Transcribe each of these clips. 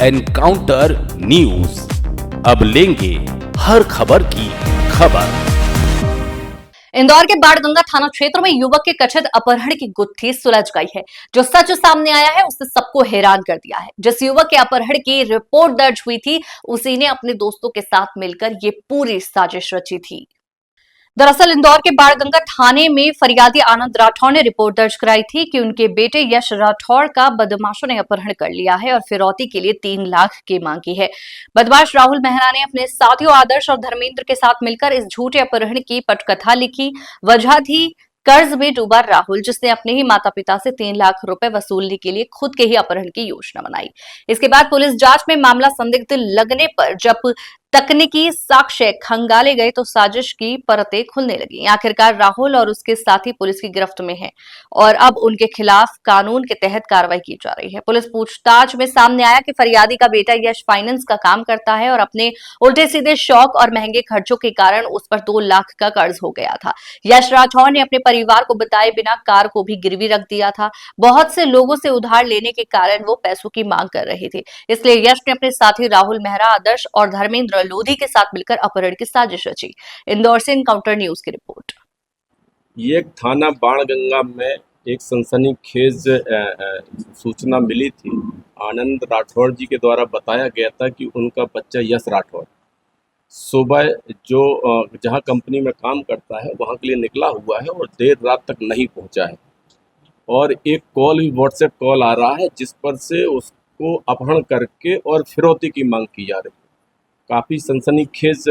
Encounter news, अब लेंगे हर खबर की खबर। इंदौर के बाणगंगा थाना क्षेत्र में युवक के कथित अपहरण की गुत्थी सुलझ गई है। जो सच सामने आया है उसने सबको हैरान कर दिया है। जिस युवक के अपहरण की रिपोर्ट दर्ज हुई थी उसी ने अपने दोस्तों के साथ मिलकर ये पूरी साजिश रची थी। दरअसल इंदौर के बाणगंगा थाने में फरियादी आनंद राठौर ने रिपोर्ट दर्ज कराई थी कि उनके बेटे यश राठौर का बदमाशों ने अपहरण कर लिया है और फिरौती के लिए 3 लाख की मांग की है। बदमाश राहुल मेहरा ने अपने साथियों आदर्श और धर्मेंद्र के साथ मिलकर इस झूठे अपहरण की पटकथा लिखी। वजह थी कर्ज में डूबा राहुल, जिसने अपने ही माता पिता से 3 लाख रुपए वसूलने के लिए खुद के ही अपहरण की योजना बनाई। इसके बाद पुलिस जांच में मामला संदिग्ध लगने पर जब तकनीकी साक्ष्य खंगाले गए तो साजिश की परतें खुलने लगी। आखिरकार राहुल और उसके साथी पुलिस की गिरफ्त में हैं और अब उनके खिलाफ कानून के तहत कार्रवाई की जा रही है। पुलिस पूछताछ में सामने आया कि फरियादी का बेटा यश फाइनेंस का काम करता है और अपने उल्टे सीधे शौक और महंगे खर्चों के कारण उस पर 2 लाख का कर्ज हो गया था। यश राठौर ने अपने परिवार को बताए बिना कार को भी गिरवी रख दिया था। बहुत से लोगों से उधार लेने के कारण वो पैसों की मांग कर रहे थे, इसलिए यश ने अपने साथी राहुल मेहरा, आदर्श और धर्मेंद्र लोधी के साथ मिलकर अपहरण की साजिश रची। इंदौर से एनकाउंटर न्यूज की रिपोर्ट। ये थाना बाणगंगा में एक सनसनीखेज सूचना मिली थी। आनंद राठौर जी के द्वारा बताया गया था कि उनका बच्चा यश राठौर सुबह जो जहां कंपनी में काम करता है वहां के लिए निकला हुआ है और देर रात तक नहीं पहुंचा है और एक कॉल भी व्हाट्सएप कॉल आ रहा है जिस पर से उसको अपहरण करके और फिरौती की मांग की जा रही है। काफ़ी सनसनीखेज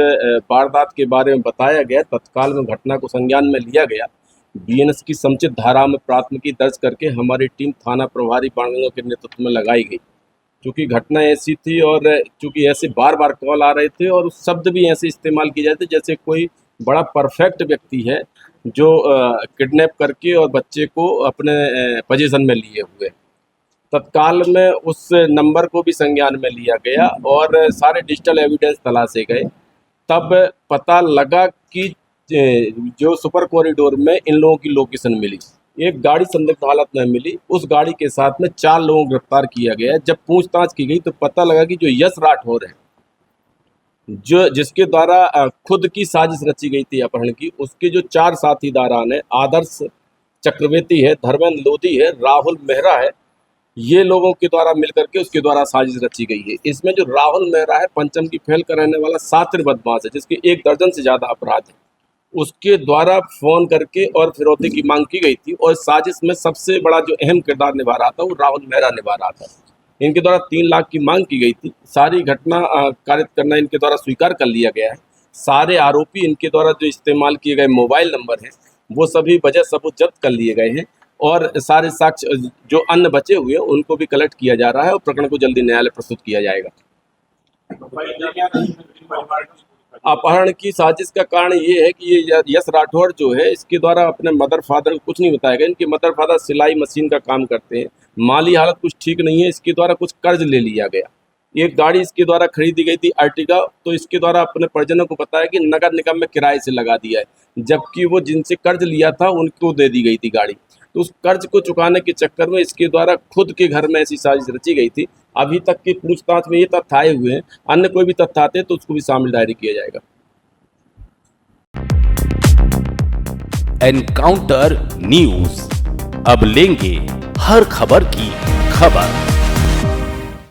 वारदात के बारे में बताया गया। तत्काल में घटना को संज्ञान में लिया गया। बीएनएस की समुचित धारा में प्राथमिकी दर्ज करके हमारी टीम थाना प्रभारी बाणगंगा के नेतृत्व में लगाई गई। क्योंकि घटना ऐसी थी और चूँकि ऐसे बार बार कॉल आ रहे थे और शब्द भी ऐसे इस्तेमाल किए जाते जैसे कोई बड़ा परफेक्ट व्यक्ति है जो किडनैप करके और बच्चे को अपने पोजीशन में लिए हुए। तत्काल में उस नंबर को भी संज्ञान में लिया गया और सारे डिजिटल एविडेंस तलाशे गए। तब पता लगा कि जो सुपर कॉरिडोर में इन लोगों की लोकेशन मिली, एक गाड़ी संदिग्ध हालत में मिली। उस गाड़ी के साथ में 4 लोगों को गिरफ्तार किया गया। जब पूछताछ की गई तो पता लगा कि जो यश राठौर है, जो जिसके द्वारा खुद की साजिश रची गई थी अपहरण की, उसके जो 4 साथीदारान है, आदर्श चक्रवर्ती है, धर्मेंद्र लोधी है, राहुल मेहरा है, ये लोगों के द्वारा मिलकर के उसके द्वारा साजिश रची गई है। इसमें जो राहुल मेहरा है पंचम की फेल का रहने वाला शातिर बदमाश है जिसके 1 दर्जन से ज़्यादा अपराध है, उसके द्वारा फ़ोन करके और फिरौती की मांग की गई थी। और साजिश में सबसे बड़ा जो अहम किरदार निभा रहा था वो राहुल मेहरा निभा रहा था। इनके द्वारा 3 लाख की मांग की गई थी। सारी घटना कारित करना इनके द्वारा स्वीकार कर लिया गया है। सारे आरोपी इनके द्वारा जो इस्तेमाल किए गए मोबाइल नंबर हैं वो सभी वजह सबूत जब्त कर लिए गए हैं और सारे साक्ष्य जो अन्य बचे हुए हैं उनको भी कलेक्ट किया जा रहा है और प्रकरण को जल्दी न्यायालय प्रस्तुत किया जाएगा। अपहरण की साजिश का कारण ये है कि ये यश राठौर जो है इसके द्वारा अपने मदर फादर को कुछ नहीं बताया गया। इनके मदर फादर सिलाई मशीन का काम करते हैं, माली हालत कुछ ठीक नहीं है। इसके द्वारा कुछ कर्ज ले लिया गया। एक गाड़ी इसके द्वारा खरीदी गई थी अर्टिगा, तो इसके द्वारा अपने परिजनों को बताया कि नगर निगम में किराए से लगा दिया है, जबकि वो जिनसे कर्ज लिया था उनको दे दी गई थी गाड़ी। तो उस कर्ज को चुकाने के चक्कर में इसके द्वारा खुद के घर में ऐसी साजिश रची गई थी। अभी तक की पूछताछ में ये तथ्य आए हुए हैं, अन्य कोई भी तथ्य आते तो उसको भी शामिल डायरी किया जाएगा। एनकाउंटर न्यूज, अब लेंगे हर खबर की खबर।